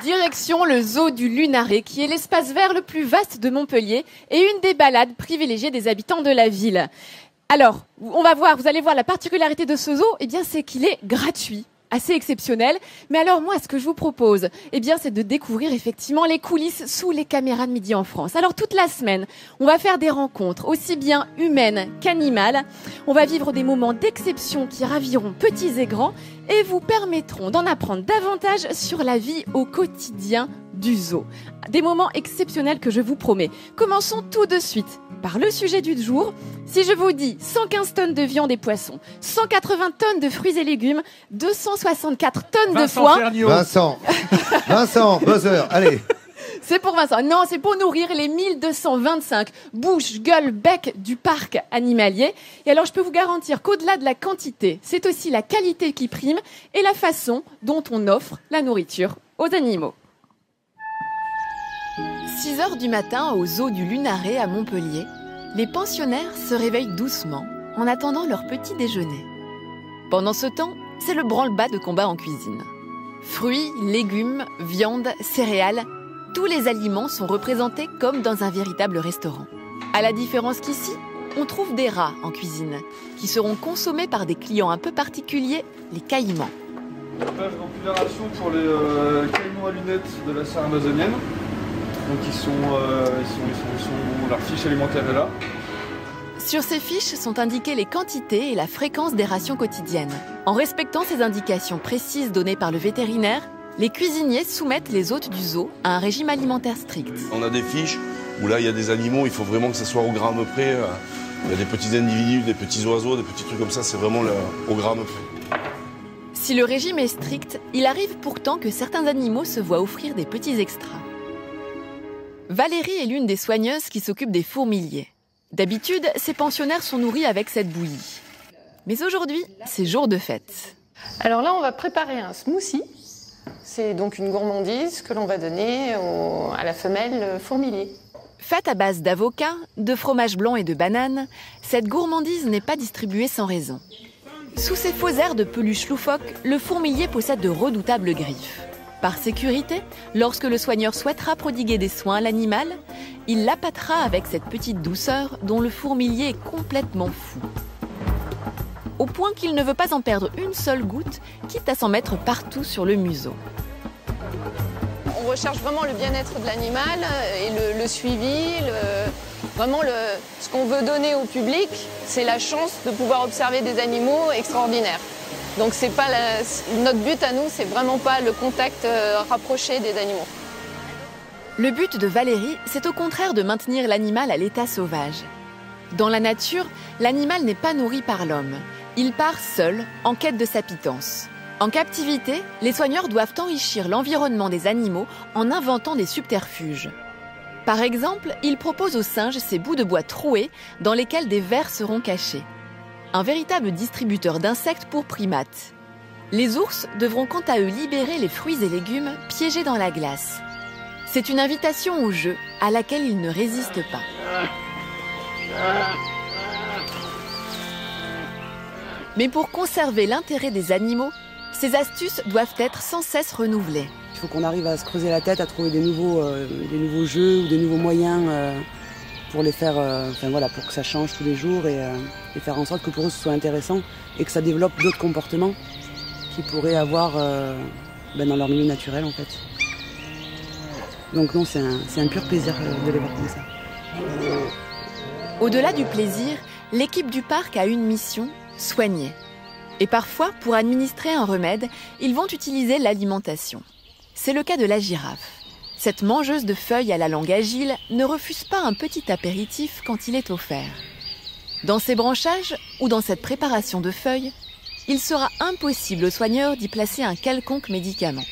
direction le zoo du Lunaret, qui est l'espace vert le plus vaste de Montpellier et une des balades privilégiées des habitants de la ville. Alors, vous allez voir la particularité de ce zoo, eh bien, c'est qu'il est gratuit. Assez exceptionnel. Mais alors moi, ce que je vous propose, eh bien, c'est de découvrir effectivement les coulisses sous les caméras de Midi en France. Alors toute la semaine, on va faire des rencontres aussi bien humaines qu'animales. On va vivre des moments d'exception qui raviront petits et grands et vous permettront d'en apprendre davantage sur la vie au quotidien du zoo. Des moments exceptionnels que je vous promets. Commençons tout de suite par le sujet du jour. Si je vous dis 115 tonnes de viande et poissons, 180 tonnes de fruits et légumes, 264 tonnes de foin... Vincent, buzzer, allez. C'est pour Vincent. Non, c'est pour nourrir les 1225 bouches, gueules, becs du parc animalier. Et alors, je peux vous garantir qu'au-delà de la quantité, c'est aussi la qualité qui prime et la façon dont on offre la nourriture aux animaux. 6h du matin au zoo du Lunaret à Montpellier, les pensionnaires se réveillent doucement en attendant leur petit déjeuner. Pendant ce temps, c'est le branle-bas de combat en cuisine. Fruits, légumes, viande, céréales, tous les aliments sont représentés comme dans un véritable restaurant. À la différence qu'ici, on trouve des rats en cuisine, qui seront consommés par des clients un peu particuliers, les caïmans. Là, je remplis la ration pour les caïmans à lunettes de la serre amazonienne. Donc leur fiche alimentaire est là. Sur ces fiches sont indiquées les quantités et la fréquence des rations quotidiennes. En respectant ces indications précises données par le vétérinaire, les cuisiniers soumettent les hôtes du zoo à un régime alimentaire strict. On a des fiches où là il y a des animaux, il faut vraiment que ça soit au gramme près. Il y a des petits individus, des petits oiseaux, des petits trucs comme ça, c'est vraiment au gramme près. Si le régime est strict, il arrive pourtant que certains animaux se voient offrir des petits extras. Valérie est l'une des soigneuses qui s'occupe des fourmiliers. D'habitude, ces pensionnaires sont nourris avec cette bouillie. Mais aujourd'hui, c'est jour de fête. Alors là, on va préparer un smoothie. C'est donc une gourmandise que l'on va donner à la femelle fourmilier. Faite à base d'avocat, de fromage blanc et de bananes, cette gourmandise n'est pas distribuée sans raison. Sous ses faux airs de peluche loufoque, le fourmilier possède de redoutables griffes. Par sécurité, lorsque le soigneur souhaitera prodiguer des soins à l'animal, il l'appâtera avec cette petite douceur dont le fourmilier est complètement fou. Au point qu'il ne veut pas en perdre une seule goutte, quitte à s'en mettre partout sur le museau. On recherche vraiment le bien-être de l'animal et le suivi. Ce qu'on veut donner au public, c'est la chance de pouvoir observer des animaux extraordinaires. Donc c'est pas notre but à nous, c'est vraiment pas le contact rapproché des animaux. Le but de Valérie, c'est au contraire de maintenir l'animal à l'état sauvage. Dans la nature, l'animal n'est pas nourri par l'homme. Il part seul, en quête de sa pitance. En captivité, les soigneurs doivent enrichir l'environnement des animaux en inventant des subterfuges. Par exemple, ils proposent aux singes ces bouts de bois troués dans lesquels des vers seront cachés. Un véritable distributeur d'insectes pour primates. Les ours devront quant à eux libérer les fruits et légumes piégés dans la glace. C'est une invitation au jeu à laquelle ils ne résistent pas. Mais pour conserver l'intérêt des animaux, ces astuces doivent être sans cesse renouvelées. Il faut qu'on arrive à se creuser la tête, à trouver des nouveaux jeux ou des nouveaux moyens pour les faire, pour que ça change tous les jours et faire en sorte que pour eux ce soit intéressant et que ça développe d'autres comportements qu'ils pourraient avoir dans leur milieu naturel en fait. Donc non, c'est un pur plaisir de les voir comme ça. Au-delà du plaisir, l'équipe du parc a une mission, soigner. Et parfois, pour administrer un remède, ils vont utiliser l'alimentation. C'est le cas de la girafe. Cette mangeuse de feuilles à la langue agile ne refuse pas un petit apéritif quand il est offert. Dans ces branchages ou dans cette préparation de feuilles, il sera impossible aux soigneurs d'y placer un quelconque médicament.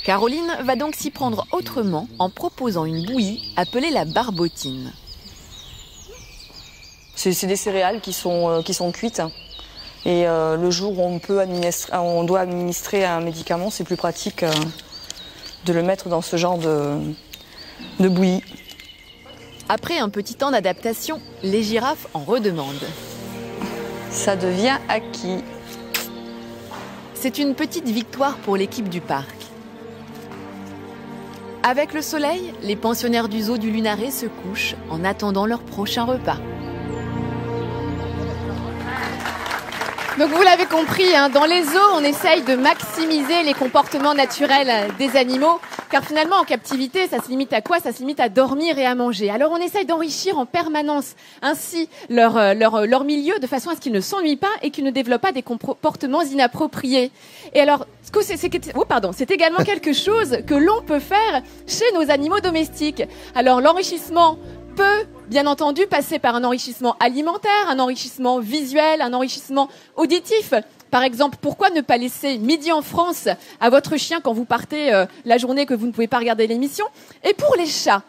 Caroline va donc s'y prendre autrement en proposant une bouillie appelée la barbotine. C'est des céréales qui sont cuites. Et le jour où on doit administrer un médicament, c'est plus pratique de le mettre dans ce genre de bouillie. Après un petit temps d'adaptation, les girafes en redemandent. Ça devient acquis. C'est une petite victoire pour l'équipe du parc. Avec le soleil, les pensionnaires du zoo du Lunaret se couchent en attendant leur prochain repas. Donc vous l'avez compris, hein, dans les zoos, on essaye de maximiser les comportements naturels des animaux, car finalement, en captivité, ça se limite à quoi? Ça se limite à dormir et à manger. Alors on essaye d'enrichir en permanence ainsi leur milieu, de façon à ce qu'ils ne s'ennuient pas et qu'ils ne développent pas des comportements inappropriés. Et alors, c'est également quelque chose que l'on peut faire chez nos animaux domestiques. Alors l'enrichissement peut, bien entendu, passer par un enrichissement alimentaire, un enrichissement visuel, un enrichissement auditif. Par exemple, pourquoi ne pas laisser Midi en France à votre chien quand vous partez la journée que vous ne pouvez pas regarder l'émission? Et pour les chats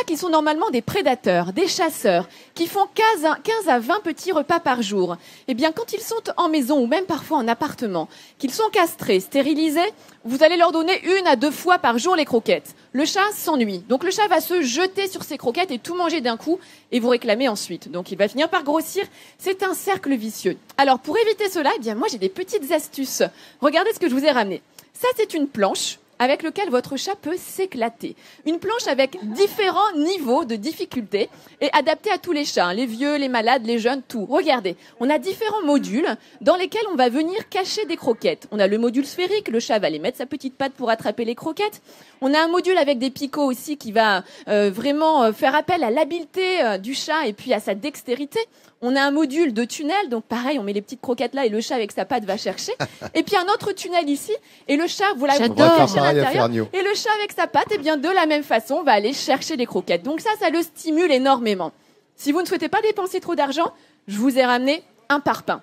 qui sont normalement des prédateurs, des chasseurs, qui font 15 à 20 petits repas par jour, eh bien, quand ils sont en maison ou même parfois en appartement, qu'ils sont castrés, stérilisés, vous allez leur donner 1 à 2 fois par jour les croquettes. Le chat s'ennuie. Donc le chat va se jeter sur ses croquettes et tout manger d'un coup et vous réclamer ensuite. Donc il va finir par grossir. C'est un cercle vicieux. Alors pour éviter cela, eh bien moi j'ai des petites astuces. Regardez ce que je vous ai ramené. Ça c'est une planche avec lequel votre chat peut s'éclater. Une planche avec différents niveaux de difficulté et adaptée à tous les chats, hein, les vieux, les malades, les jeunes, tout. Regardez, on a différents modules dans lesquels on va venir cacher des croquettes. On a le module sphérique, le chat va aller mettre sa petite patte pour attraper les croquettes. On a un module avec des picots aussi qui va vraiment faire appel à l'habileté du chat et puis à sa dextérité. On a un module de tunnel, donc pareil, on met les petites croquettes là et le chat avec sa patte va chercher. Et puis un autre tunnel ici, et le chat, vous l'avez caché à l'intérieur. Et le chat avec sa patte, et bien de la même façon, va aller chercher les croquettes. Donc ça le stimule énormément. Si vous ne souhaitez pas dépenser trop d'argent, je vous ai ramené un parpaing.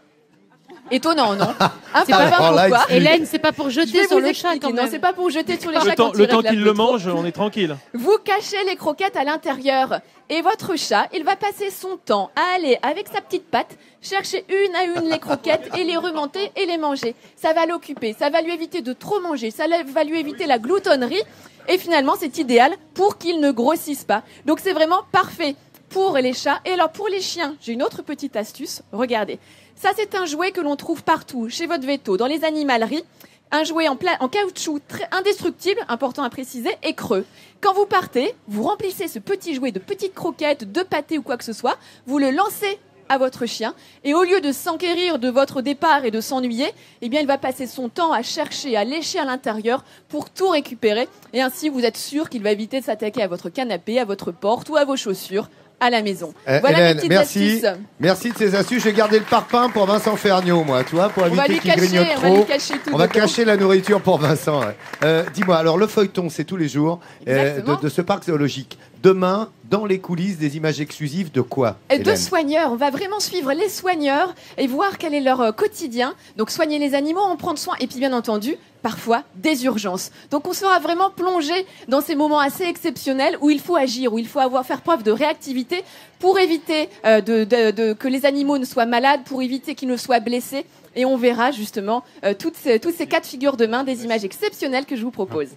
Étonnant, non? Un parpaing, pourquoi? Hélène, c'est pas pour jeter sur le chat quand même. Non, c'est pas pour jeter sur les chats quand le temps qu'il le mange, on est tranquille. Vous cachez les croquettes à l'intérieur et votre chat, il va passer son temps à aller avec sa petite patte chercher 1 à 1 les croquettes et les remonter et les manger. Ça va l'occuper, ça va lui éviter de trop manger, ça va lui éviter la gloutonnerie et finalement c'est idéal pour qu'il ne grossisse pas. Donc c'est vraiment parfait pour les chats. Et alors pour les chiens, j'ai une autre petite astuce, regardez. Ça, c'est un jouet que l'on trouve partout, chez votre veto, dans les animaleries. Un jouet en caoutchouc très indestructible, important à préciser, et creux. Quand vous partez, vous remplissez ce petit jouet de petites croquettes, de pâté ou quoi que ce soit, vous le lancez à votre chien, et au lieu de s'enquérir de votre départ et de s'ennuyer, eh bien, il va passer son temps à chercher, à lécher à l'intérieur pour tout récupérer, et ainsi vous êtes sûr qu'il va éviter de s'attaquer à votre canapé, à votre porte ou à vos chaussures à la maison. Voilà Hélène, merci. Astuces. Merci de ces astuces. J'ai gardé le parpaing pour Vincent Ferniaud, moi, tu vois, pour éviter qu'il grignote trop. On va cacher la nourriture pour Vincent. Ouais. Dis-moi, alors le feuilleton, c'est tous les jours de ce parc zoologique. Demain, dans les coulisses, des images exclusives de quoi, Hélène? De soigneurs. On va vraiment suivre les soigneurs et voir quel est leur quotidien. Donc soigner les animaux, en prendre soin et puis bien entendu, parfois des urgences. Donc on sera vraiment plongé dans ces moments assez exceptionnels où il faut agir, où il faut faire preuve de réactivité pour éviter que les animaux ne soient malades, pour éviter qu'ils ne soient blessés. Et on verra justement tous ces cas de figure demain, des images exceptionnelles que je vous propose.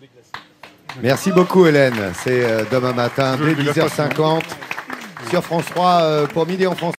Merci beaucoup Hélène, c'est demain matin dès 10h50 sur France 3 pour Midi en France.